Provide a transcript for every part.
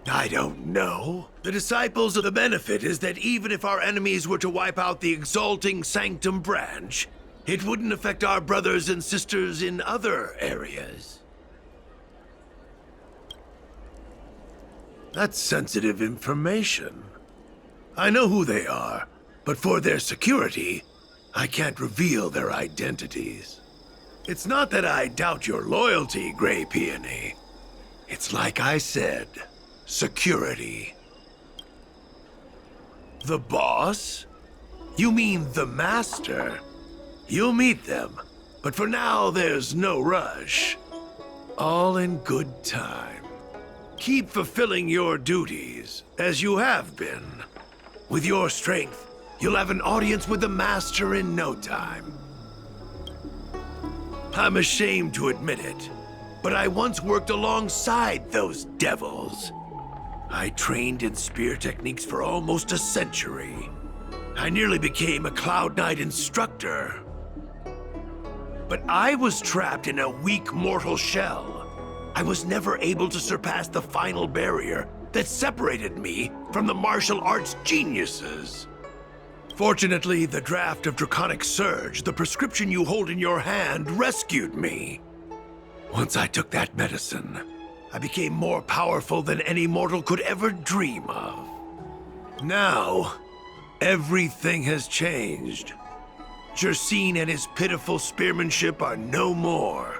I don't know. The disciples of the benefit is that even if our enemies were to wipe out the exalting sanctum branch, it wouldn't affect our brothers and sisters in other areas. That's sensitive information. I know who they are, but for their security, I can't reveal their identities. It's not that I doubt your loyalty, Grey Peony. It's like I said, security. The boss? You mean the master? You'll meet them, but for now there's no rush. All in good time. Keep fulfilling your duties, as you have been. With your strength, you'll have an audience with the master in no time. I'm ashamed to admit it, but I once worked alongside those devils. I trained in spear techniques for almost a century. I nearly became a Cloud Knight instructor. But I was trapped in a weak mortal shell. I was never able to surpass the final barrier that separated me from the martial arts geniuses. Fortunately, the draft of Draconic Surge, the prescription you hold in your hand, rescued me. Once I took that medicine, I became more powerful than any mortal could ever dream of. Now, everything has changed. Jersine and his pitiful spearmanship are no more.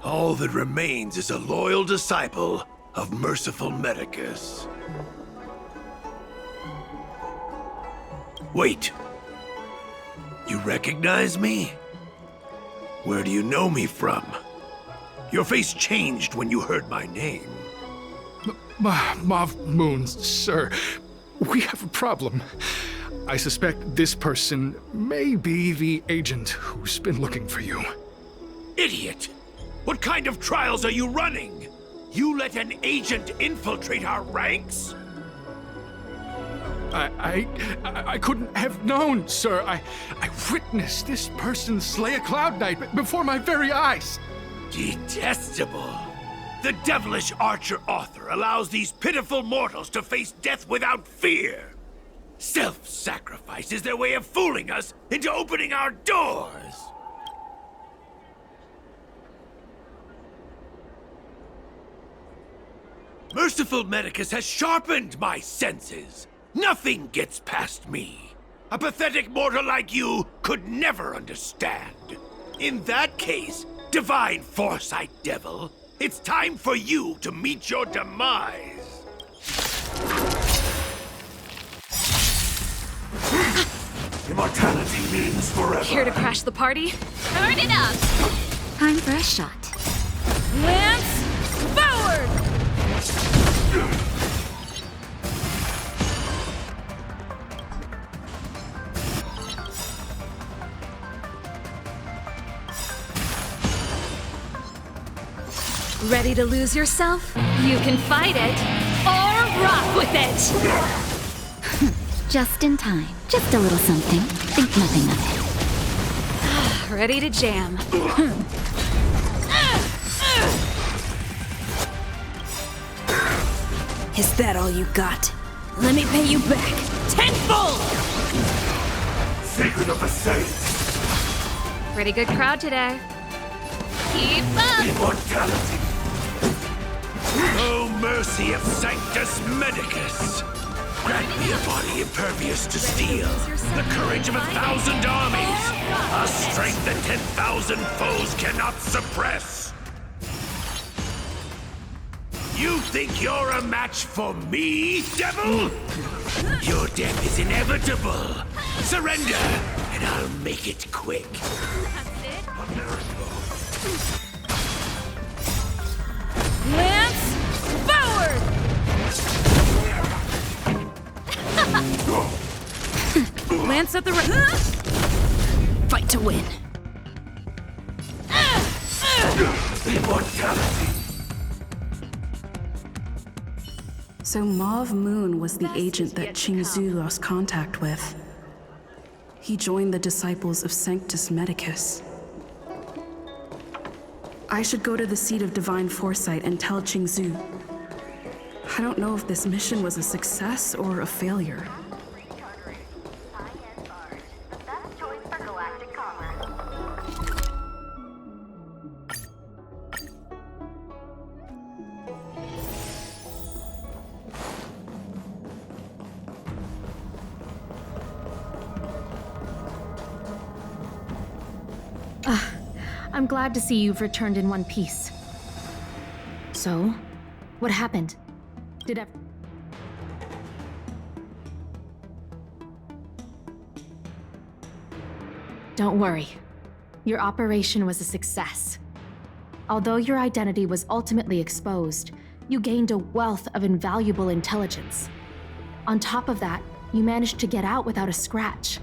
All that remains is a loyal disciple of merciful Medicus. Wait. You recognize me? Where do you know me from? Your face changed when you heard my name. Mauve Moon, sir. We have a problem. I suspect this person may be the agent who's been looking for you. Idiot! What kind of trials are you running? You let an agent infiltrate our ranks? I couldn't have known, sir. I witnessed this person slay a Cloud Knight before my very eyes. Detestable. The devilish archer author allows these pitiful mortals to face death without fear. Self-sacrifice is their way of fooling us into opening our doors. Merciful Medicus has sharpened my senses. Nothing gets past me. A pathetic mortal like you could never understand. In that case, Divine Foresight Devil, it's time for you to meet your demise. Immortality means forever. Here to crash the party? Turn it up! Time for a shot. Lance, forward! Ready to lose yourself? You can fight it, or rock with it! Just in time. Just a little something. Think nothing of it. Ready to jam. Is that all you got? Let me pay you back tenfold! Sacred of the Saints. Pretty good crowd today. Keep up! Immortality. Oh, mercy of Sanctus Medicus. Grant me a body impervious to steel, the courage of 1,000 armies, a strength that 10,000 foes cannot suppress. You think you're a match for me, devil? Your death is inevitable. Surrender, and I'll make it quick. Lance, forward! Lance at the Fight to win. Immortality. So Mauve Moon was the agent that Qingzhu lost contact with. He joined the disciples of Sanctus Medicus. I should go to the seat of divine foresight and tell Qingzhu. I don't know if this mission was a success or a failure. I'm glad to see you've returned in one piece. So, what happened? Don't worry. Your operation was a success. Although your identity was ultimately exposed, you gained a wealth of invaluable intelligence. On top of that, you managed to get out without a scratch.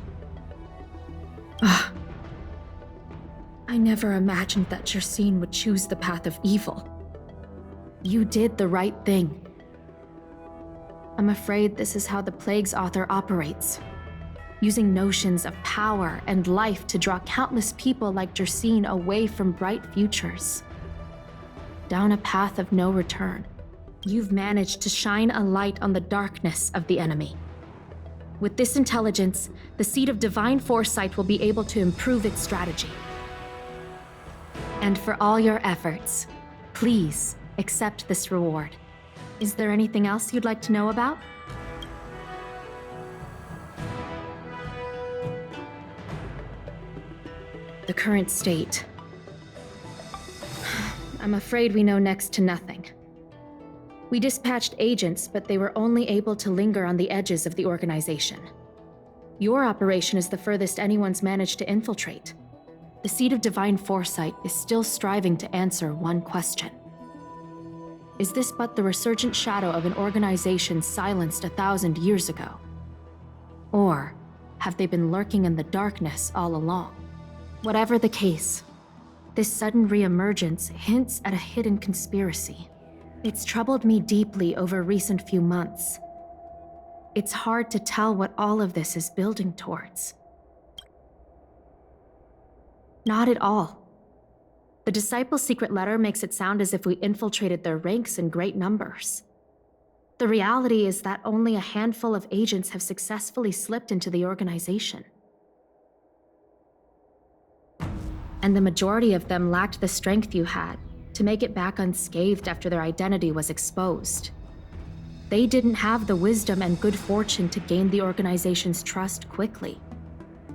I never imagined that Jersine would choose the path of evil. You did the right thing. I'm afraid this is how the Plague's author operates, using notions of power and life to draw countless people like Jersine away from bright futures. Down a path of no return, you've managed to shine a light on the darkness of the enemy. With this intelligence, the Seed of Divine Foresight will be able to improve its strategy. And for all your efforts, please accept this reward. Is there anything else you'd like to know about? The current state. I'm afraid we know next to nothing. We dispatched agents, but they were only able to linger on the edges of the organization. Your operation is the furthest anyone's managed to infiltrate. The Seed of Divine Foresight is still striving to answer one question. Is this but the resurgent shadow of an organization silenced 1,000 years ago? Or have they been lurking in the darkness all along? Whatever the case, this sudden reemergence hints at a hidden conspiracy. It's troubled me deeply over recent few months. It's hard to tell what all of this is building towards. Not at all. The Disciples' secret letter makes it sound as if we infiltrated their ranks in great numbers. The reality is that only a handful of agents have successfully slipped into the organization. And the majority of them lacked the strength you had to make it back unscathed after their identity was exposed. They didn't have the wisdom and good fortune to gain the organization's trust quickly.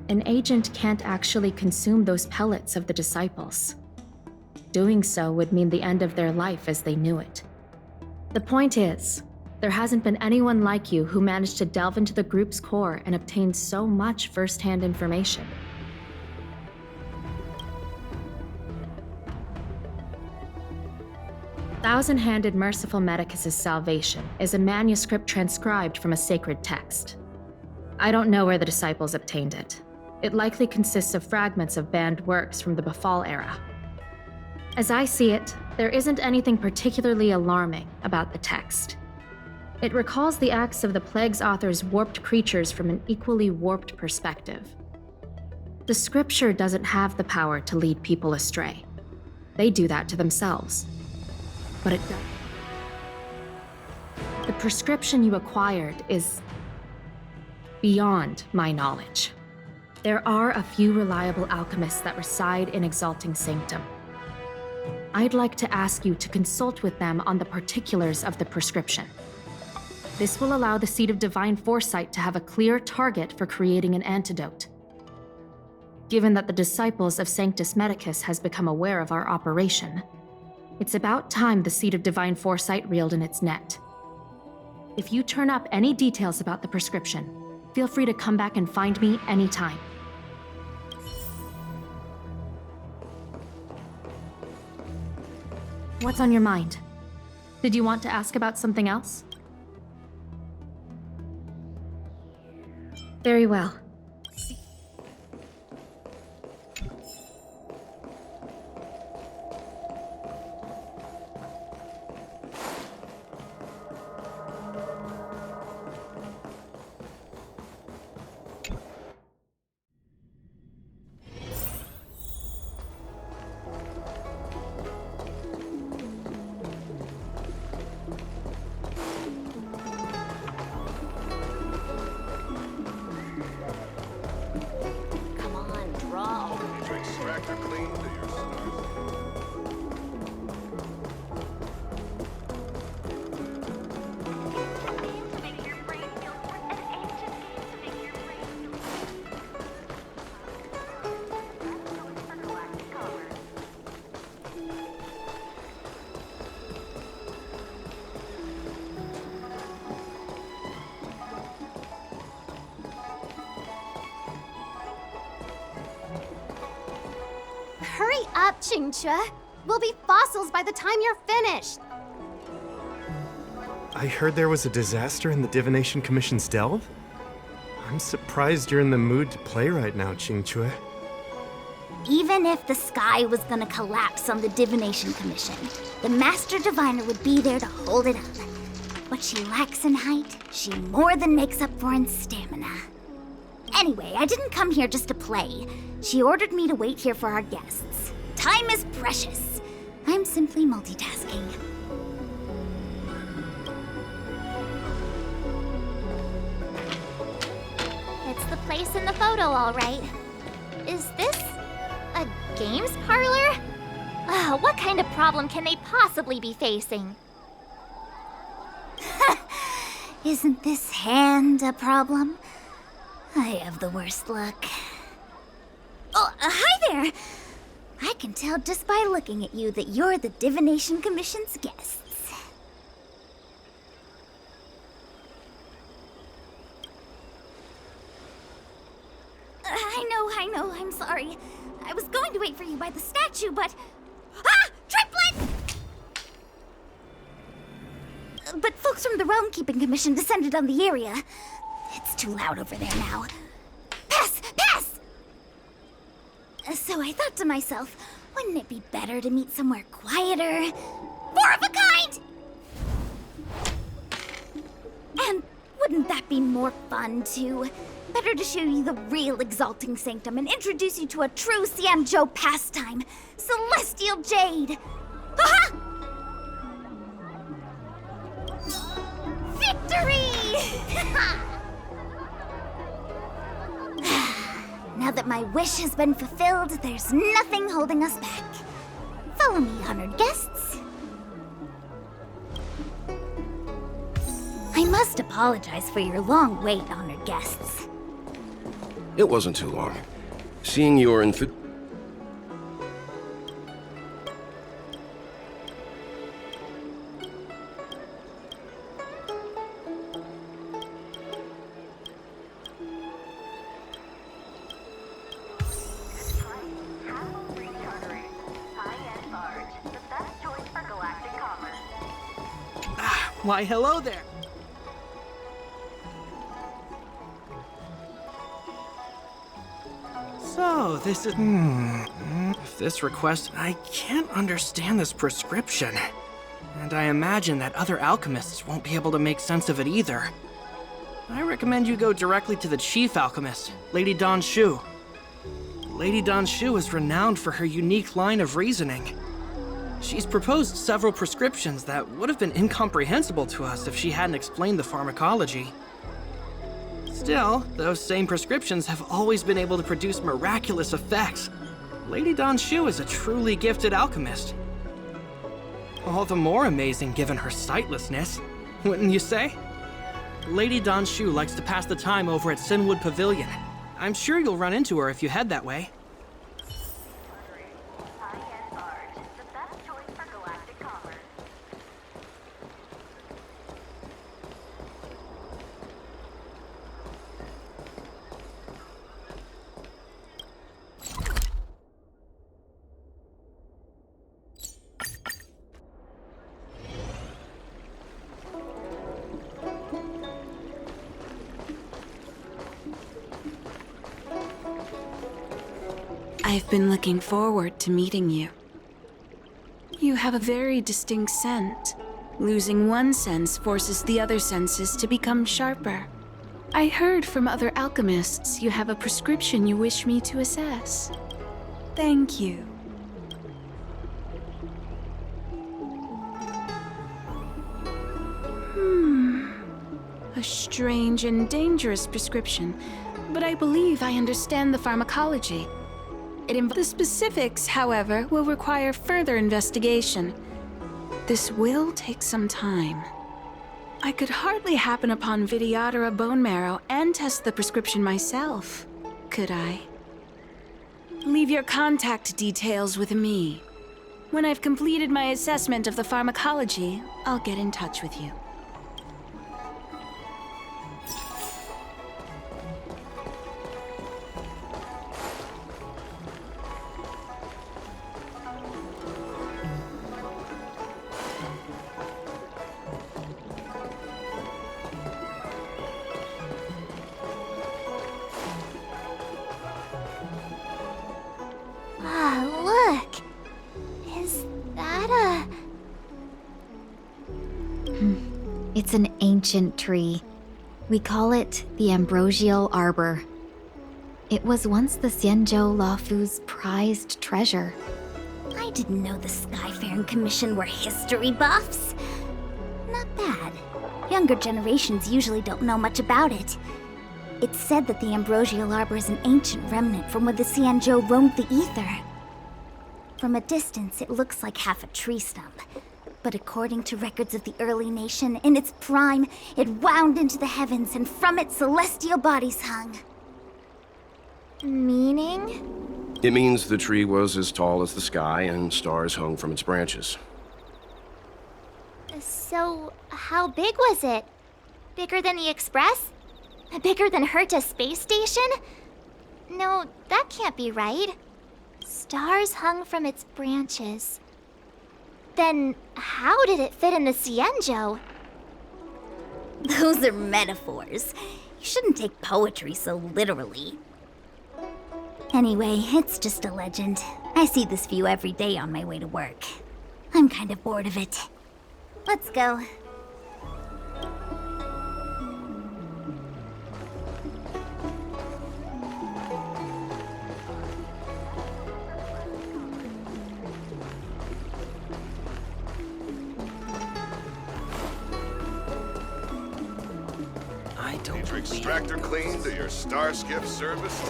An agent can't actually consume those pellets of the Disciples. Doing so would mean the end of their life as they knew it. The point is, there hasn't been anyone like you who managed to delve into the group's core and obtain so much first-hand information. Thousand-Handed Merciful Medicus' salvation is a manuscript transcribed from a sacred text. I don't know where the Disciples obtained it. It likely consists of fragments of banned works from the Befall era. As I see it, there isn't anything particularly alarming about the text. It recalls the acts of the Plague's author's warped creatures from an equally warped perspective. The scripture doesn't have the power to lead people astray. They do that to themselves. But it does. The prescription you acquired is beyond my knowledge. There are a few reliable alchemists that reside in Exalting Sanctum. I'd like to ask you to consult with them on the particulars of the prescription. This will allow the Seed of Divine Foresight to have a clear target for creating an antidote. Given that the Disciples of Sanctus Medicus has become aware of our operation, it's about time the Seed of Divine Foresight reeled in its net. If you turn up any details about the prescription, feel free to come back and find me anytime. What's on your mind? Did you want to ask about something else? Very well. up, Qingque. We'll be fossils by the time you're finished. I heard there was a disaster in the Divination Commission's delve? I'm surprised you're in the mood to play right now, Qingque. Even if the sky was gonna collapse on the Divination Commission, the Master Diviner would be there to hold it up. What she lacks in height, she more than makes up for in stamina. Anyway, I didn't come here just to play. She ordered me to wait here for our guests. Time is precious. I'm simply multitasking. It's the place in the photo, all right. Is this a games parlor? What kind of problem can they possibly be facing? Isn't this hand a problem? I have the worst luck. Oh, hi there! I can tell just by looking at you that you're the Divination Commission's guests. I know, I'm sorry. I was going to wait for you by the statue, but... Ah! Triplet! But folks from the Realm Keeping Commission descended on the area. It's too loud over there now. Pass! Pass! So I thought to myself, wouldn't it be better to meet somewhere quieter? More of a kind! And wouldn't that be more fun, too? Better to show you the real Exalting Sanctum and introduce you to a true Xianzhou pastime, Celestial Jade! Aha! Victory! Now that my wish has been fulfilled, there's nothing holding us back. Follow me, honored guests. I must apologize for your long wait, honored guests. It wasn't too long. Seeing your Why, hello there. So, this is... If this request... I can't understand this prescription. And I imagine that other alchemists won't be able to make sense of it either. I recommend you go directly to the chief alchemist, Lady Dan Shu. Lady Dan Shu is renowned for her unique line of reasoning. She's proposed several prescriptions that would have been incomprehensible to us if she hadn't explained the pharmacology. Still, those same prescriptions have always been able to produce miraculous effects. Lady Dan Shu is a truly gifted alchemist. All the more amazing given her sightlessness, wouldn't you say? Lady Dan Shu likes to pass the time over at Sinwood Pavilion. I'm sure you'll run into her if you head that way. I've been looking forward to meeting you. You have a very distinct scent. Losing one sense forces the other senses to become sharper. I heard from other alchemists you have a prescription you wish me to assess. Thank you. A strange and dangerous prescription, but I believe I understand the pharmacology. The specifics, however, will require further investigation. This will take some time. I could hardly happen upon Vidyadhara bone marrow and test the prescription myself, could I? Leave your contact details with me. When I've completed my assessment of the pharmacology, I'll get in touch with you. It's an ancient tree. We call it the Ambrosial Arbor. It was once the Xianzhou Luofu's prized treasure. I didn't know the Skyfaring Commission were history buffs. Not bad. Younger generations usually don't know much about it. It's said that the Ambrosial Arbor is an ancient remnant from when the Xianzhou roamed the ether. From a distance, it looks like half a tree stump. But according to records of the early nation, in its prime, it wound into the heavens, and from it celestial bodies hung. Meaning? It means the tree was as tall as the sky and stars hung from its branches. So, how big was it? Bigger than the Express? Bigger than Herta Space Station? No, that can't be right. Stars hung from its branches. Then, how did it fit in the Xianzhou? Those are metaphors. You shouldn't take poetry so literally. Anyway, it's just a legend. I see this view every day on my way to work. I'm kind of bored of it. Let's go. Need your extractor cleaned or your star skiff serviced?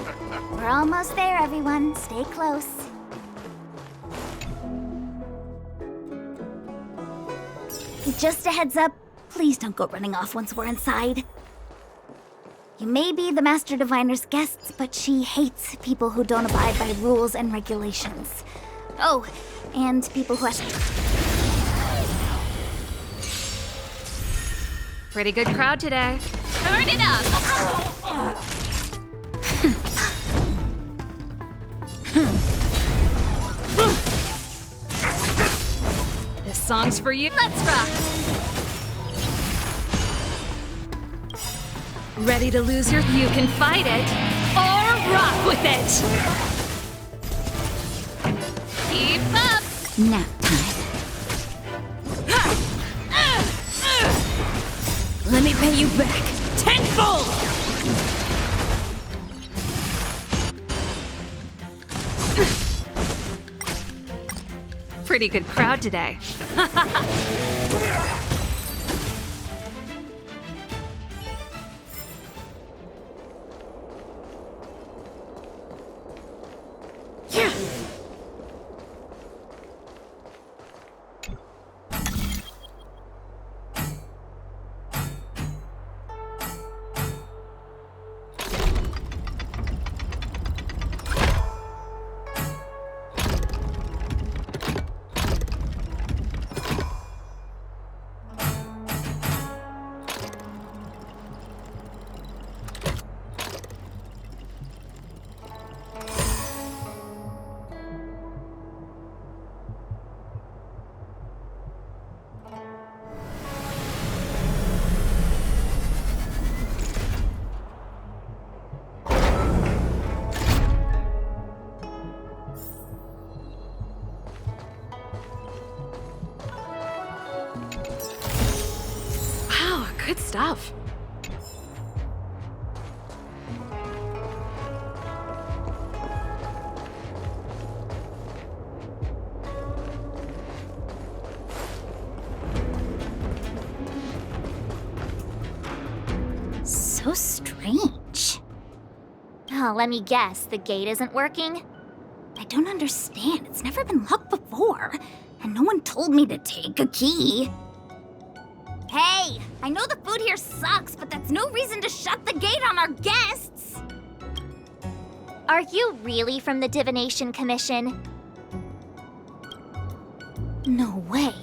We're almost there, everyone. Stay close. Just a heads up, please don't go running off once we're inside. You may be the Master Diviner's guests, but she hates people who don't abide by rules and regulations. Oh, and people who Pretty good crowd today. Turn it up! This song's for you. Let's rock! Ready to lose your... You can fight it, or rock with it! Keep up! nap time. Let me pay you back tenfold! Pretty good crowd today. Good stuff. So strange. Oh, let me guess, the gate isn't working? I don't understand. It's never been locked before, and no one told me to take a key. Hey, I know the food here sucks, but that's no reason to shut the gate on our guests! Are you really from the Divination Commission? No way.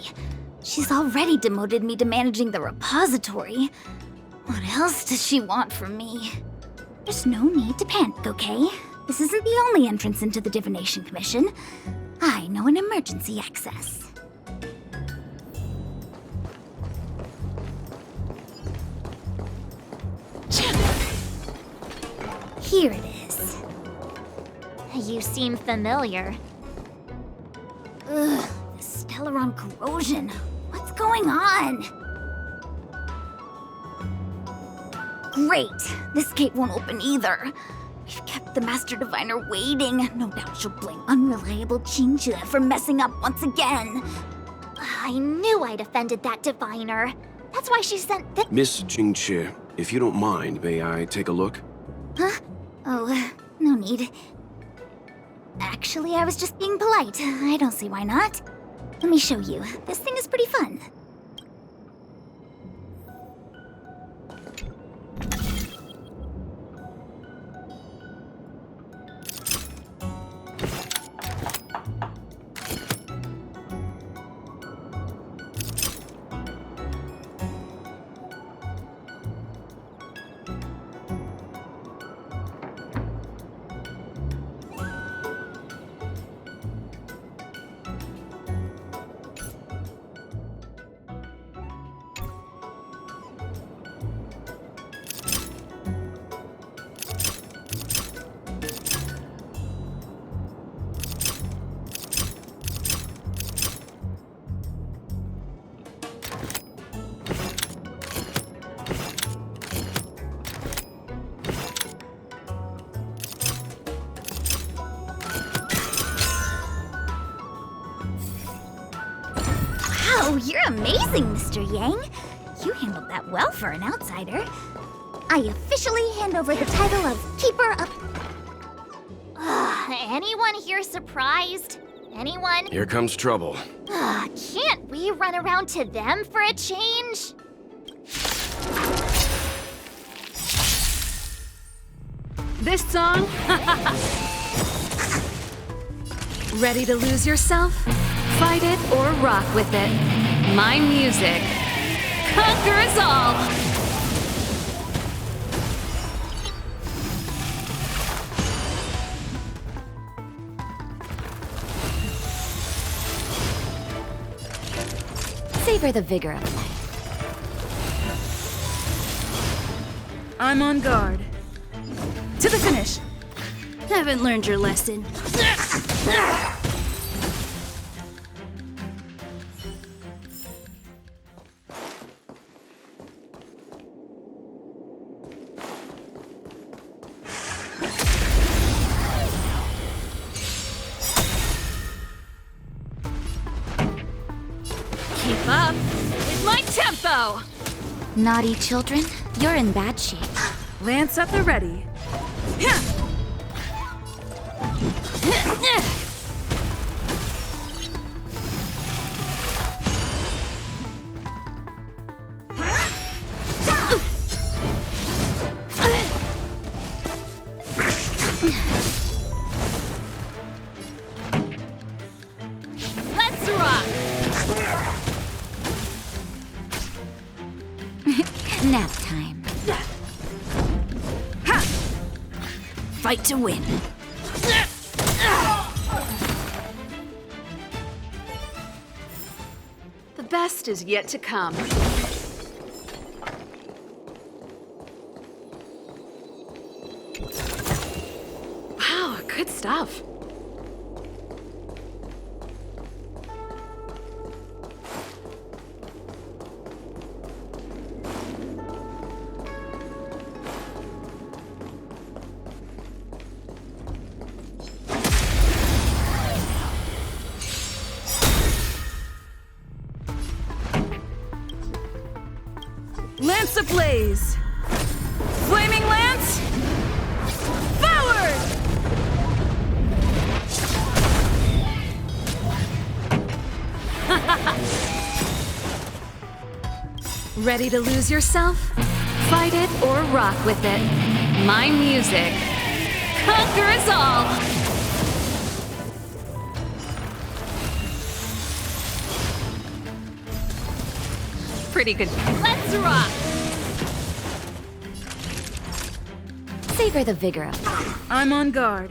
She's already demoted me to managing the repository. What else does she want from me? There's no need to panic, okay? This isn't the only entrance into the Divination Commission. I know an emergency access. Here it is. You seem familiar. Ugh, the Stellaron corrosion. What's going on? Great! This gate won't open either. We've kept the Master Diviner waiting. No doubt she'll blame unreliable Qingque for messing up once again. I knew I'd offended that diviner. That's why she sent this. Miss Qingque, if you don't mind, may I take a look? Huh? Oh, no need. Actually, I was just being polite. I don't see why not. Let me show you. This thing is pretty fun. Wow, you're amazing, Mr. Yang. You handled that well for an outsider. I officially hand over the title of Keeper of... Anyone here surprised? Anyone? Here comes trouble. Can't we run around to them for a change? This song? Ready to lose yourself? Fight it or rock with it. My music conquers all! Savor the vigor of life. I'm on guard. To the finish! Haven't learned your lesson. Keep up with my tempo! Naughty children, you're in bad shape. Lance at the ready. Let's rock! Nap time. Fight to win. The best is yet to come. Wow, good stuff. Lance ablaze! Flaming Lance! Forward! Ready to lose yourself? Fight it or rock with it. My music conquers all! Pretty good. Let's rock! Savor the vigor of life. I'm on guard.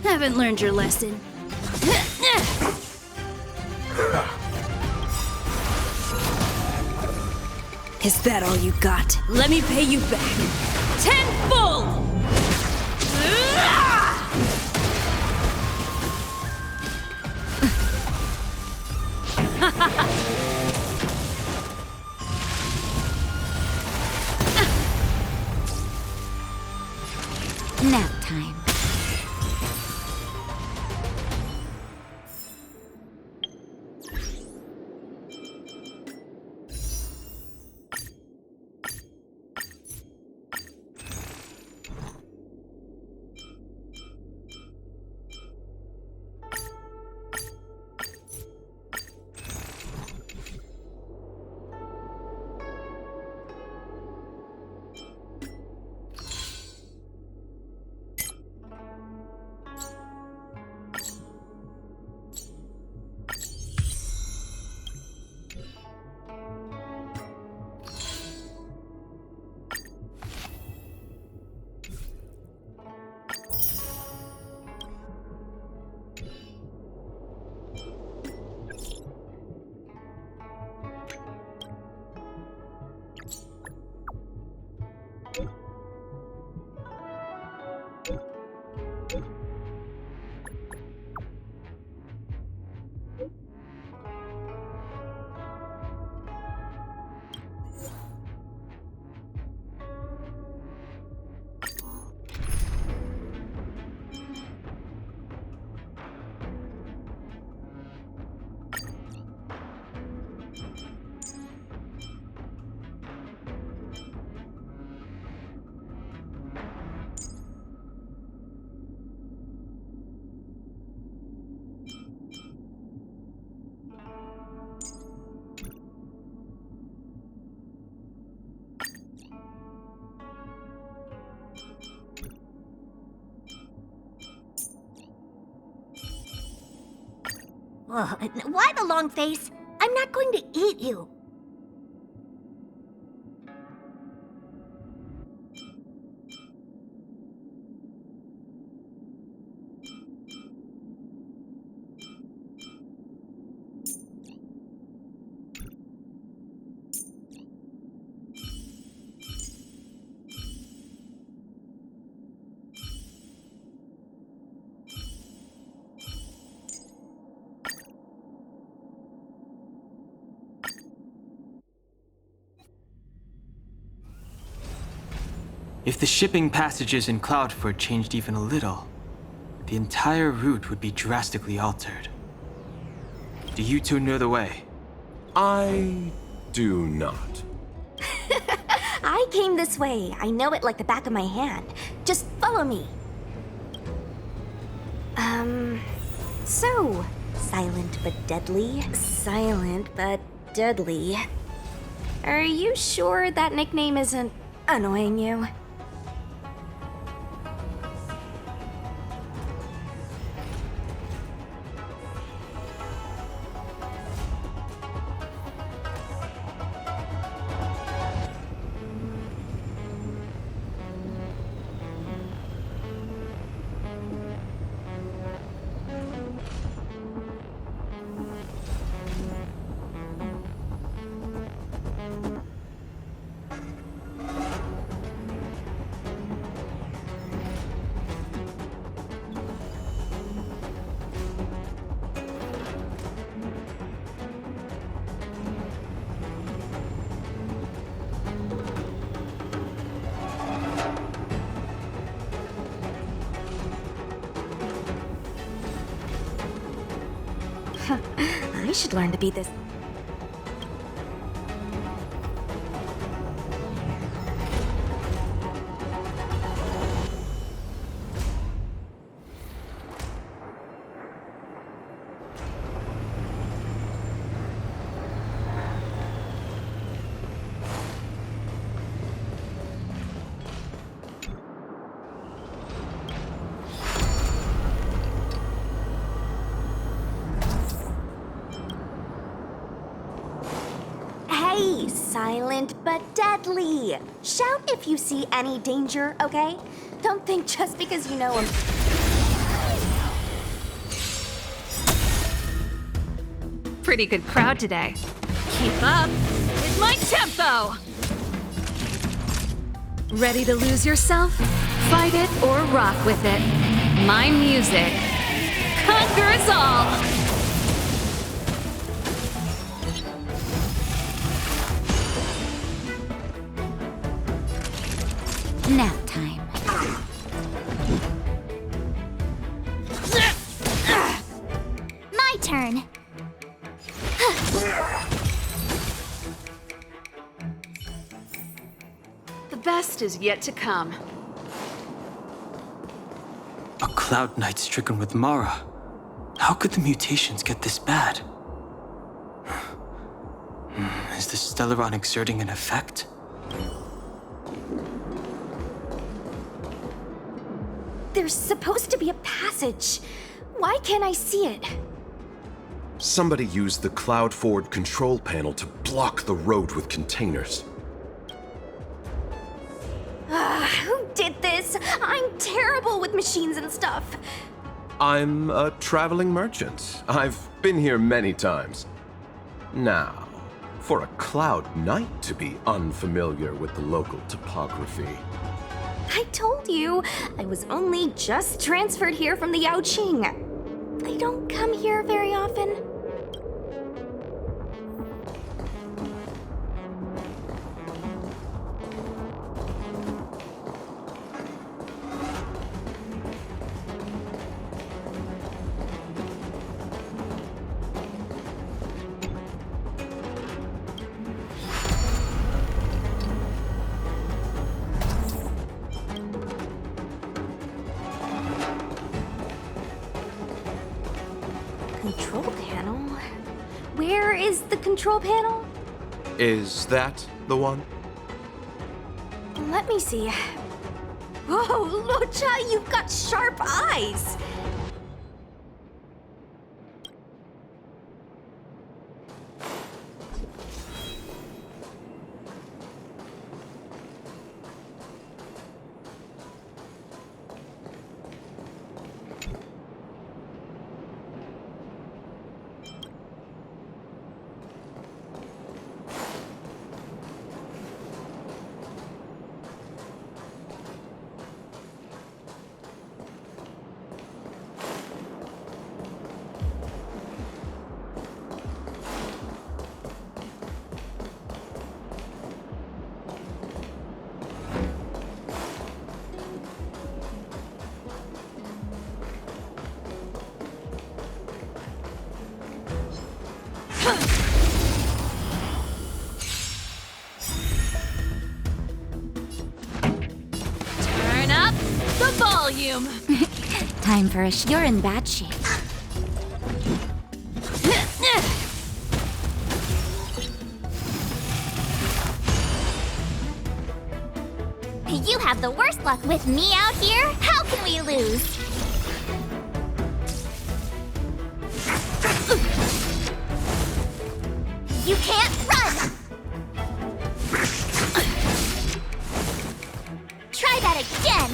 Haven't learned your lesson. Is that all you got? Let me pay you back. Tenfold! time. Why the long face? I'm not going to eat you. If the shipping passages in Cloudford changed even a little, the entire route would be drastically altered. Do you two know the way? I do not. I came this way. I know it like the back of my hand. Just follow me. So, silent but deadly. Silent but deadly. Are you sure that nickname isn't annoying you? I should learn to be this. Hey, silent but deadly. Shout if you see any danger, okay? Don't think just because you know him. Pretty good crowd today. Keep up with my tempo! Ready to lose yourself? Fight it or rock with it. My music conquers all! Nap time. best is yet to come. A Cloud Knight stricken with Mara. How could the mutations get this bad? Is the Stellaron exerting an effect? There's supposed to be a passage. Why can't I see it? Somebody used the Cloud Forward control panel to block the road with containers. Who did this? I'm terrible with machines and stuff. I'm a traveling merchant. I've been here many times. Now, for a Cloud Knight to be unfamiliar with the local topography. I told you, I was only just transferred here from the Yaoqing. I don't come here very often. Control panel? Where is the control panel? Is that the one? Let me see. Whoa, Lucha, you've got sharp eyes! Turn up the volume. Time for you're in bad shape. You have the worst luck with me out here. How can we lose? You can't run! Try that again!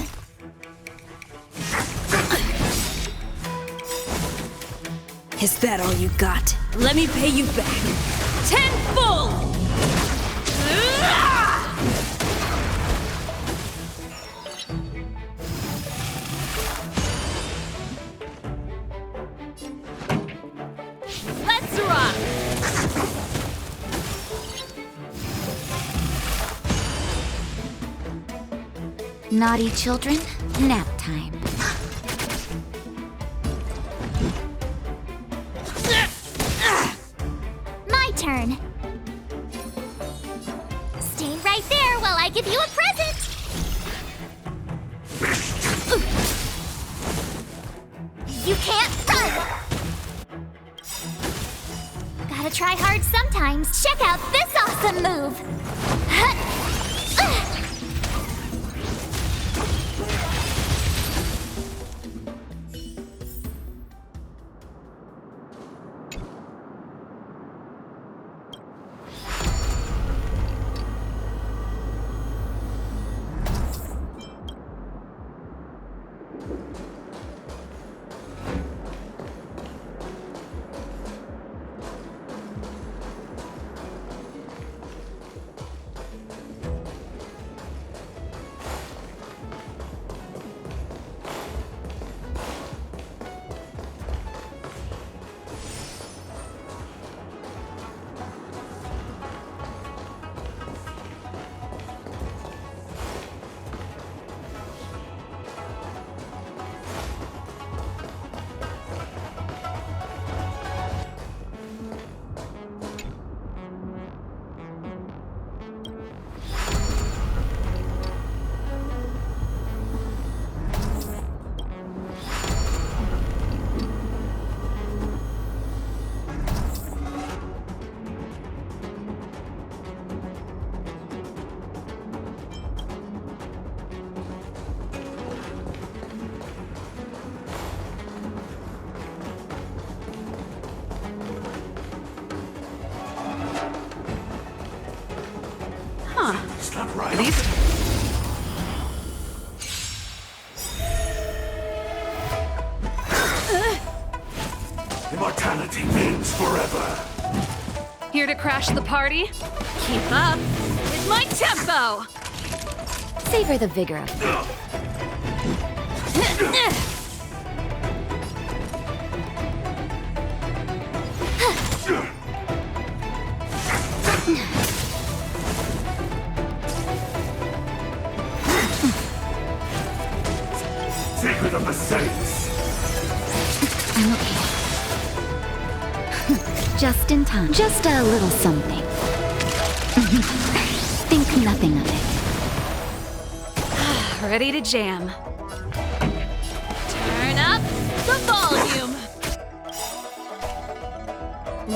Is that all you got? Let me pay you back. Tenfold! Let's rock. Naughty children, nap time. My turn. Stay right there while I give you a present. You can't run! Gotta try hard sometimes. Check out this awesome move! abilities. Immortality means forever. Here to crash the party? Keep up with my tempo! Savor the vigor of it. Secret of the Saints. I'm okay. Just in time. Just a little something. Think nothing of it. Ready to jam. Turn up the volume!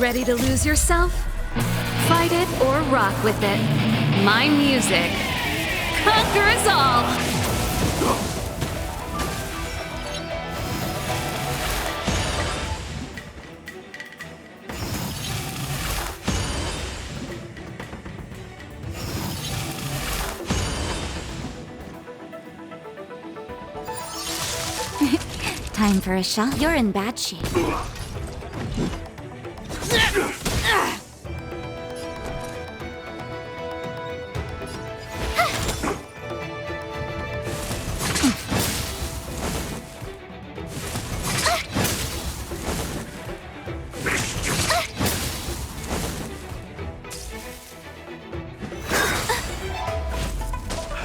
Ready to lose yourself? Fight it or rock with it. My music conquers all! Time for a shot. You're in bad shape.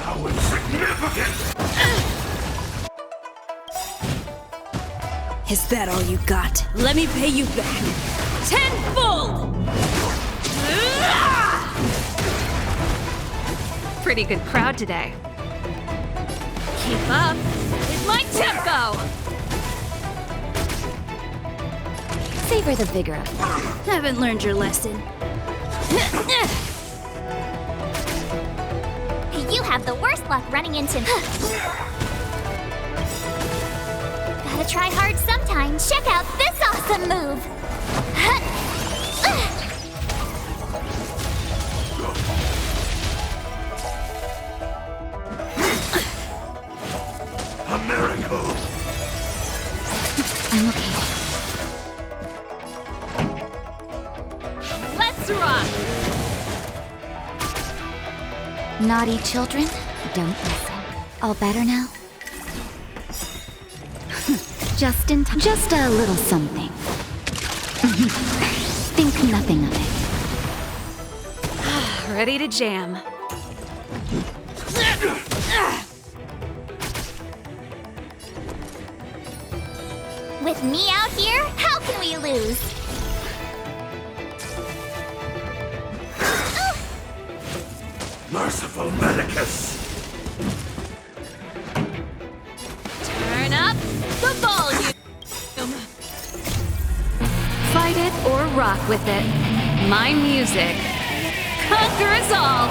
How insignificant! Is that all you got? Let me pay you back. Tenfold! Pretty good crowd today. Keep up with my tempo! Savor the vigor of it. Haven't learned your lesson. You have the worst luck running into me. Gotta try hard sometimes. Check out this awesome move! A miracle! I'm okay. Let's rock! Naughty children, don't listen. All better now? Just in time. Just a little something. Think nothing of it. Ready to jam. With me out here, how can we lose? Merciful Medicus! Turn up the volume! Fight it or rock with it. My music conquers all!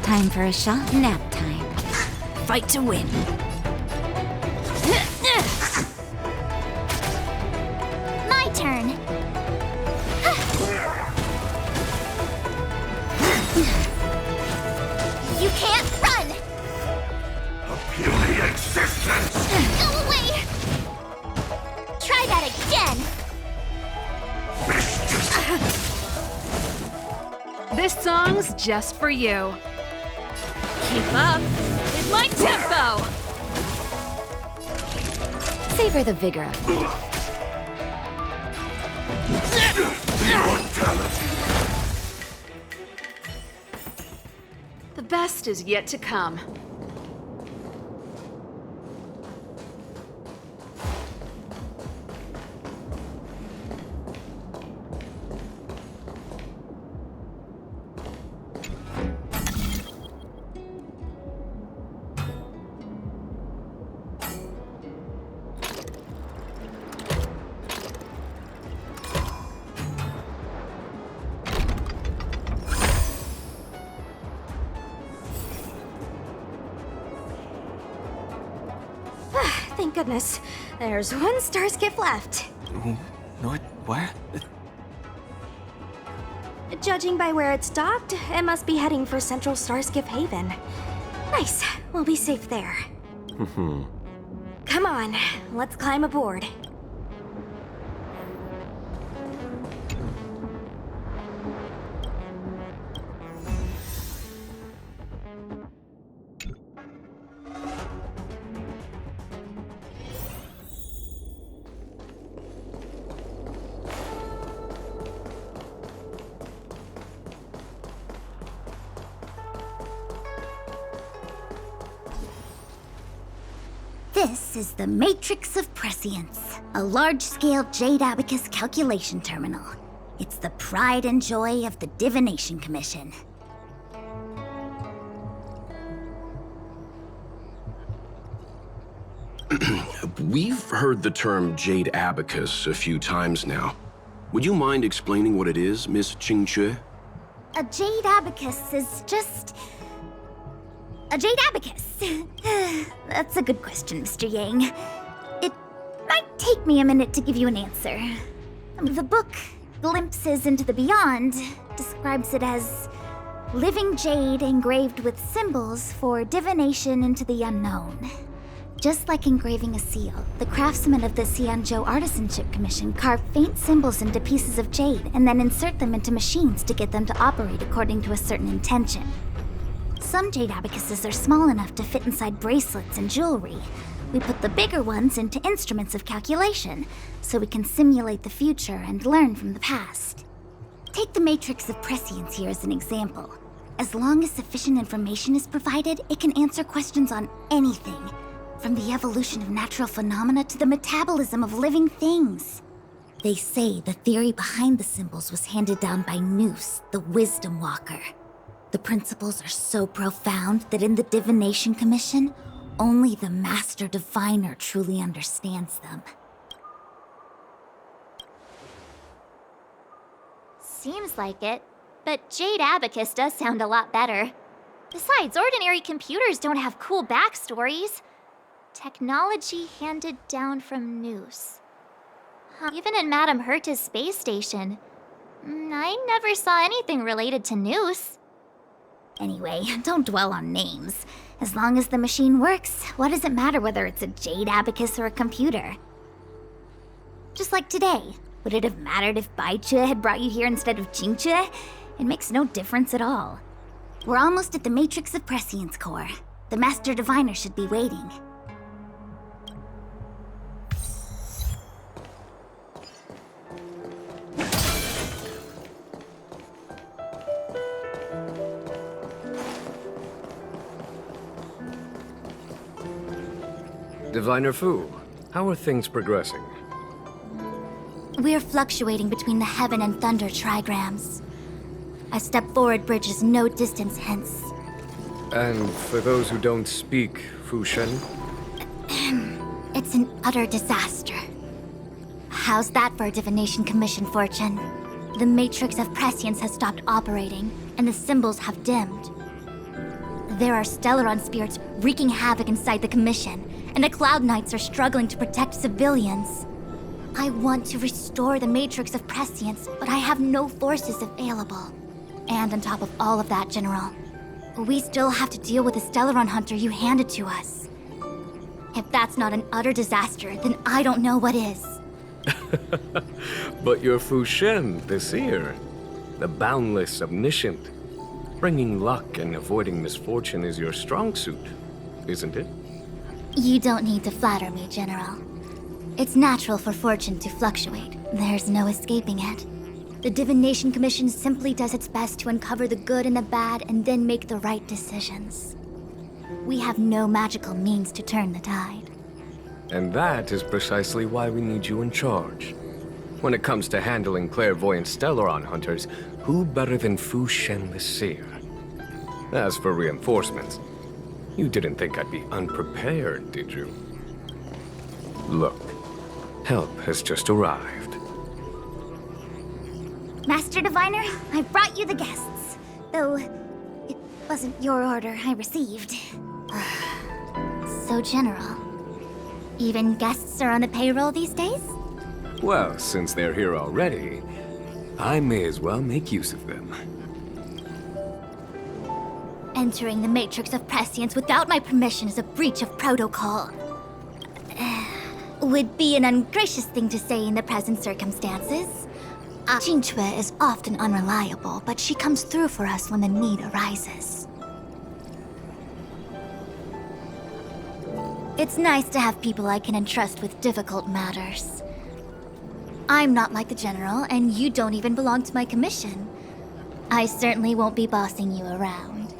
Time for a shot. Nap time. Fight to win. My turn. You can't run! A puny existence! Go away! Try that again! This song's just for you. Keep up with my tempo! Savor the vigor of it. Immortality! The best is yet to come. thank goodness. There's one star skiff left. What? Where? Judging by where it's docked, it must be heading for Central Starskiff Haven. Nice. We'll be safe there. Come on, let's climb aboard. This is the Matrix of Prescience, a large-scale Jade Abacus calculation terminal. It's the pride and joy of the Divination Commission. We've heard the term Jade Abacus a few times now. Would you mind explaining what it is, Miss Qingque? A Jade Abacus is just... a Jade Abacus. That's a good question, Mr. Yang. It might take me a minute to give you an answer. The book, Glimpses into the Beyond, describes it as living jade engraved with symbols for divination into the unknown. Just like engraving a seal, the craftsmen of the Xianzhou Artisanship Commission carve faint symbols into pieces of jade and then insert them into machines to get them to operate according to a certain intention. Some jade abacuses are small enough to fit inside bracelets and jewelry. We put the bigger ones into instruments of calculation, so we can simulate the future and learn from the past. Take the Matrix of Prescience here as an example. As long as sufficient information is provided, it can answer questions on anything, from the evolution of natural phenomena to the metabolism of living things. They say the theory behind the symbols was handed down by Noose, the Wisdom Walker. The principles are so profound that in the Divination Commission, only the Master Diviner truly understands them. Seems like it, but Jade Abacus does sound a lot better. Besides, ordinary computers don't have cool backstories. Technology handed down from Noose. Even in Madame Herta's space station, I never saw anything related to Noose. Anyway, don't dwell on names. As long as the machine works, what does it matter whether it's a Jade Abacus or a computer? Just like today, would it have mattered if Baichue had brought you here instead of Qingque? It makes no difference at all. We're almost at the Matrix of Prescience core. The Master Diviner should be waiting. Diviner Fu, how are things progressing? We're fluctuating between the heaven and thunder trigrams. A step forward bridges no distance hence. And for those who don't speak Fu Shen? It's an utter disaster. How's that for a Divination Commission fortune? The Matrix of Prescience has stopped operating, and the symbols have dimmed. There are Stellaron spirits wreaking havoc inside the Commission, and the Cloud Knights are struggling to protect civilians. I want to restore the Matrix of Prescience, but I have no forces available. And on top of all of that, General, we still have to deal with the Stellaron Hunter you handed to us. If that's not an utter disaster, then I don't know what is. But you're Fu Shen, the seer. The boundless, omniscient. Bringing luck and avoiding misfortune is your strong suit, isn't it? You don't need to flatter me, General. It's natural for fortune to fluctuate. There's no escaping it. The Divination Commission simply does its best to uncover the good and the bad and then make the right decisions. We have no magical means to turn the tide. And that is precisely why we need you in charge. When it comes to handling clairvoyant Stellaron hunters, who better than Fu Shen the Seer? As for reinforcements, you didn't think I'd be unprepared, did you? Look, help has just arrived. Master Diviner, I brought you the guests. Though, it wasn't your order I received. So, General, Even guests are on the payroll these days? Well, since they're here already, I may as well make use of them. Entering the Matrix of Prescience without my permission is a breach of protocol. Would be an ungracious thing to say in the present circumstances. Qingque is often unreliable, but she comes through for us when the need arises. It's nice to have people I can entrust with difficult matters. I'm not like the General, and you don't even belong to my commission. I certainly won't be bossing you around.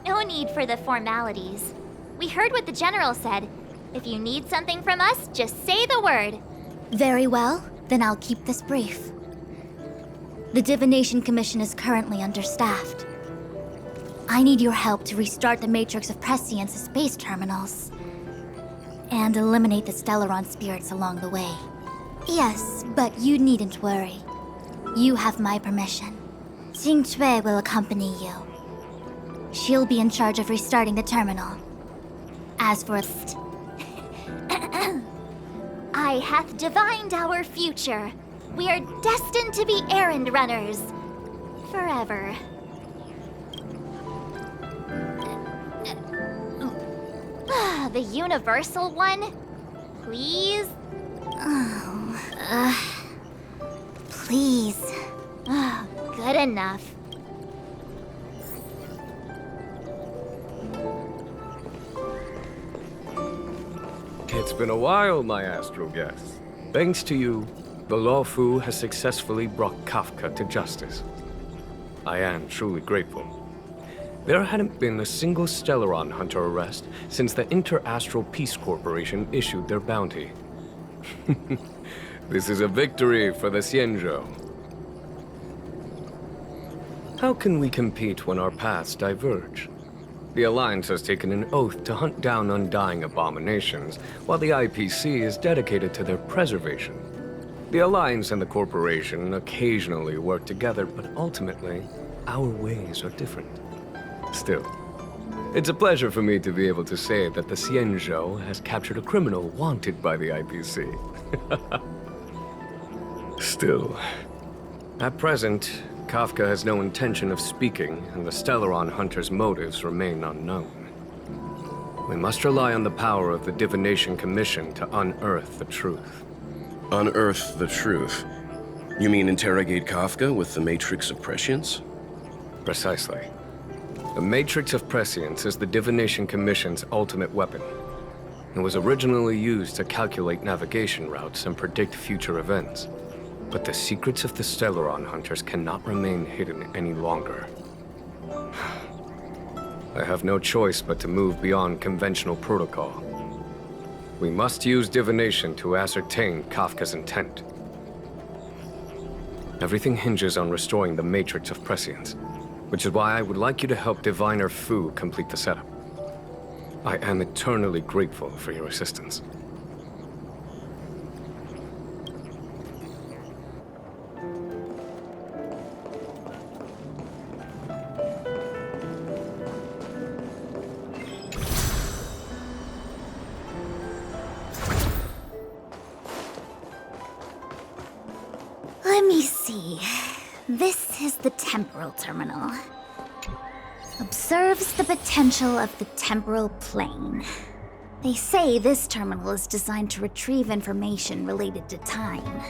No need for the formalities. We heard what the General said. If you need something from us, just say the word. Very well, then I'll keep this brief. The Divination Commission is currently understaffed. I need your help to restart the Matrix of Prescience's space terminals. And eliminate the Stellaron spirits along the way. Yes, but you needn't worry. You have my permission. Qingque will accompany you. She'll be in charge of restarting the terminal. As for I hath divined our future. We are destined to be errand runners. Forever. The universal one? Please? Please. Good enough. It's been a while, my astral guest. Thanks to you, the Lawfu has successfully brought Kafka to justice. I am truly grateful. There hadn't been a single Stellaron hunter arrest since the Inter-Astral Peace Corporation issued their bounty. This is a victory for the Xianzhou. How can we compete when our paths diverge? The Alliance has taken an oath to hunt down undying abominations, while the IPC is dedicated to their preservation. The Alliance and the Corporation occasionally work together, but ultimately, our ways are different. Still, it's a pleasure for me to be able to say that the Xianzhou has captured a criminal wanted by the IPC. Still, at present, Kafka has no intention of speaking, and the Stellaron hunter's motives remain unknown. We must rely on the power of the Divination Commission to unearth the truth. Unearth the truth? You mean interrogate Kafka with the Matrix of Prescience? Precisely. The Matrix of Prescience is the Divination Commission's ultimate weapon. It was originally used to calculate navigation routes and predict future events. But the secrets of the Stellaron hunters cannot remain hidden any longer. I have no choice but to move beyond conventional protocol. We must use divination to ascertain Kafka's intent. Everything hinges on restoring the Matrix of Prescience, which is why I would like you to help Diviner Fu complete the setup. I am eternally grateful for your assistance. let me see. This is the temporal terminal. Observes the potential of the temporal plane. They say this terminal is designed to retrieve information related to time.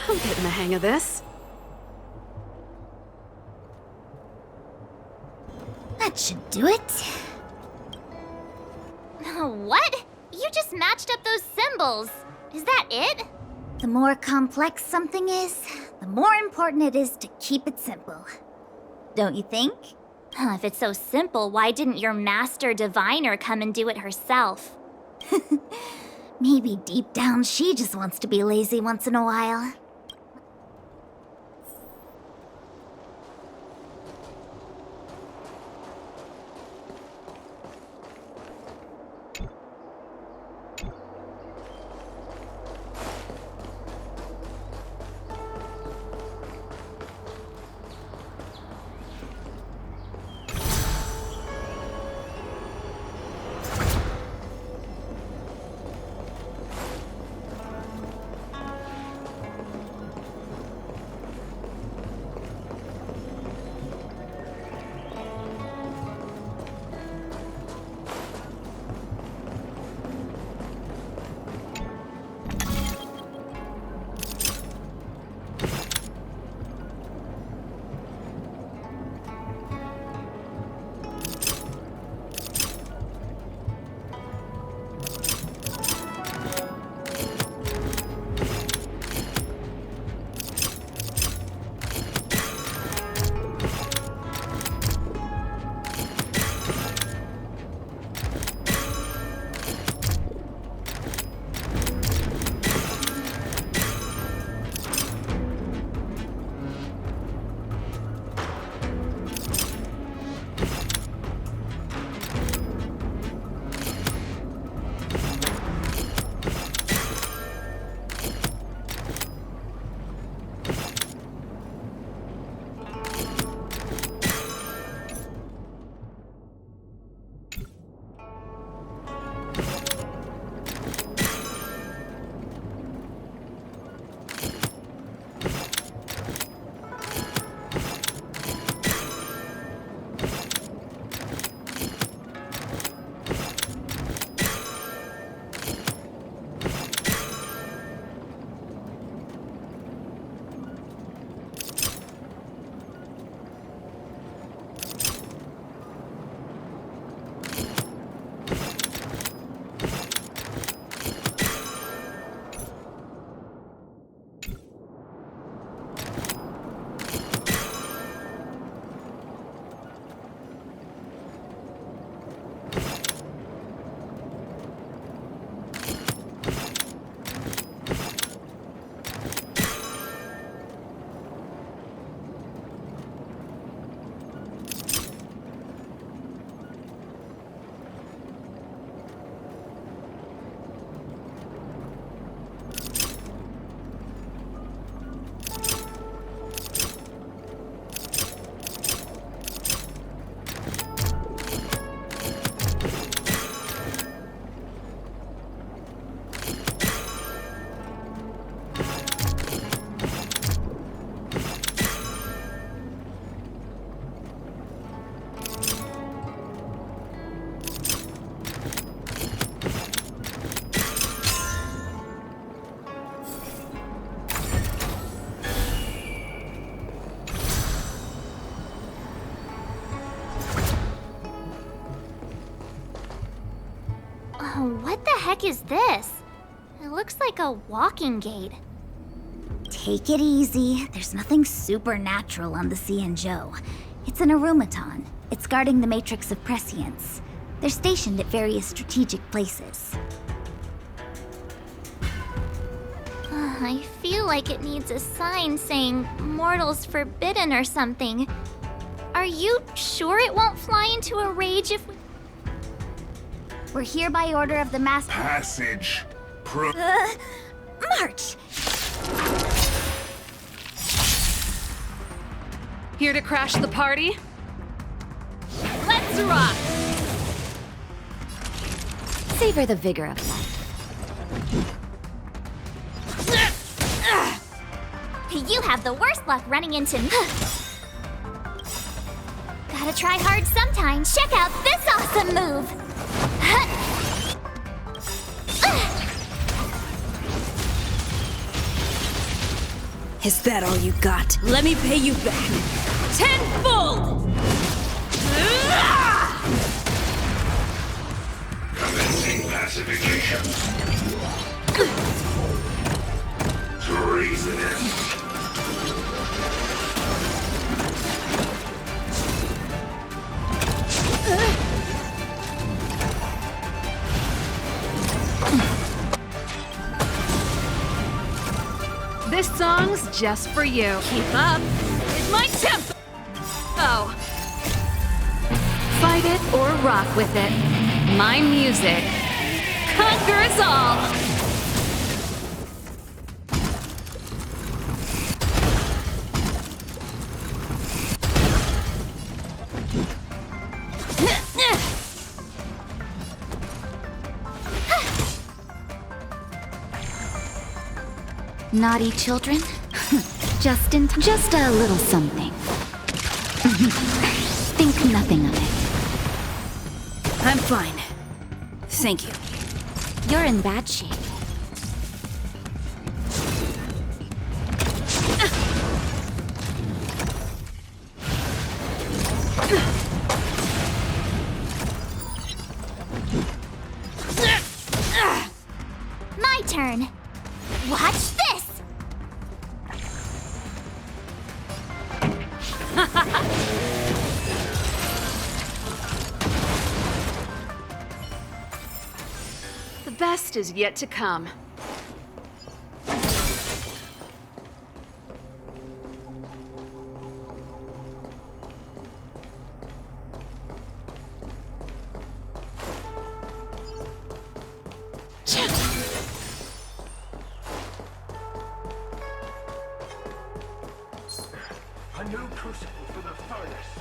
I'm getting the hang of this. That should do it. What? You just matched up those symbols. Is that it? The more complex something is, the more important it is to keep it simple. Don't you think? If it's so simple, why didn't your master diviner come and do it herself? Maybe deep down she just wants to be lazy once in a while. What the heck is this? It looks like a walking gate. Take it easy. There's nothing supernatural on the Cianzhou. It's an aromaton. It's guarding the matrix of prescience. They're stationed at various strategic places. I feel like it needs a sign saying mortals forbidden or something. Are you sure it won't fly into a rage if we... We're here by order of the Master... Passage. March! Here to crash the party? Let's rock! Savor the vigor of life. You have the worst luck running into me. Gotta try hard sometime. Check out this awesome move! Is that all you got? Let me pay you back. Tenfold! Classification. Treasonous. This song's just for you. Keep up. It's my tempo. Oh. Fight it or rock with it. My music conquers all. Naughty children? Just a little something. Think nothing of it. I'm fine. Thank you. You're in bad shape. My turn. Watch this! The best is yet to come. A new crucible for the furnace.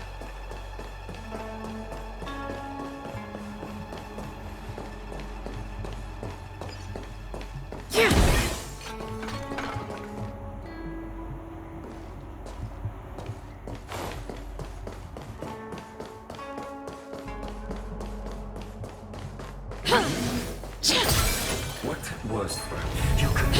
What was that? You could...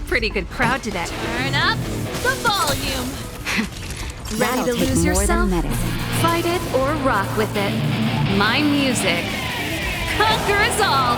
Pretty good crowd today. Turn up the volume. Ready to lose yourself? Fight it or rock with it. My music conquers all.